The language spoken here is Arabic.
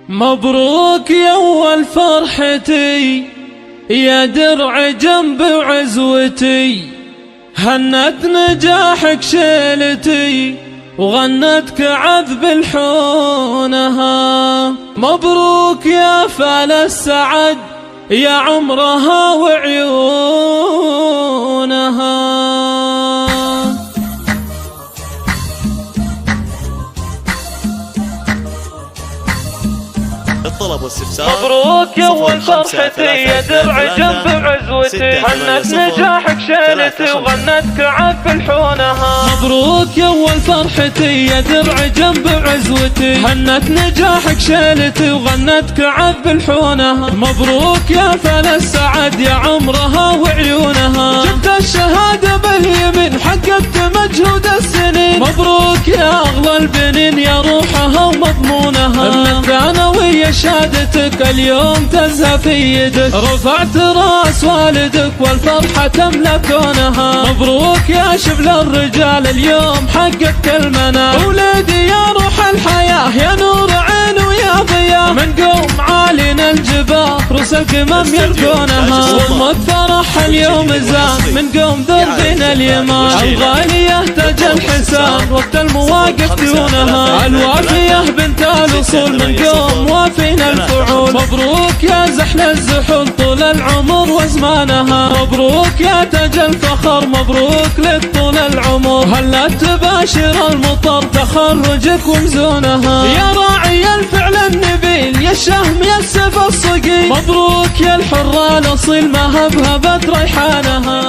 مبروك يا أول فرحتي يا درع جنب عزوتي، هنت نجاحك شيلتي وغنتك عذب الحونها. مبروك يا فال السعد يا عمرها وعيونها. الطلب والاستفسار. مبروك يا أول فرحتي يا درع جنب عزوتي، هنت نجاحك شيلتي وغنتك عذب الحونها. مبروك يا أول فرحتي يا درع جنب عزوتي، هنت نجاحك شيلتي وغنتك عذب الحونها. مبروك يا فال السعد يا عمرها وعيونها، جبت الشهادة باليمين حققت مجهود السنين. مبروك يا أغلى البنين يا روحها ومضمونها، ابنك ثانوي شهادتك اليوم تزهى في يدك، رفعت راس والدك والفرحة تملى كونها. مبروك يا شبل الرجال اليوم حققت المنال، ولادي يا روح الحياة يا نور عين ويا ضياء، من قوم عالينا الجباه روس القمم يركونها. وامك فرح اليوم زان من قوم دربنا اليمان، الغالية تاج الحسان وقت المواقف دونها، الوافية بنت الوصول من قوم وافينا الفعول. مبروك يا زحل الزحول طول العمر وزمانها، مبروك يا تاج الفخر مبروك لك طول العمر، هلا تباشر المطر تخرجك ومزونها. يا راعي الفعل النبيل يا الشهم يا السيف الصقيل، مبروك يا الحرة الأصيل ما هبهبت ريحانها.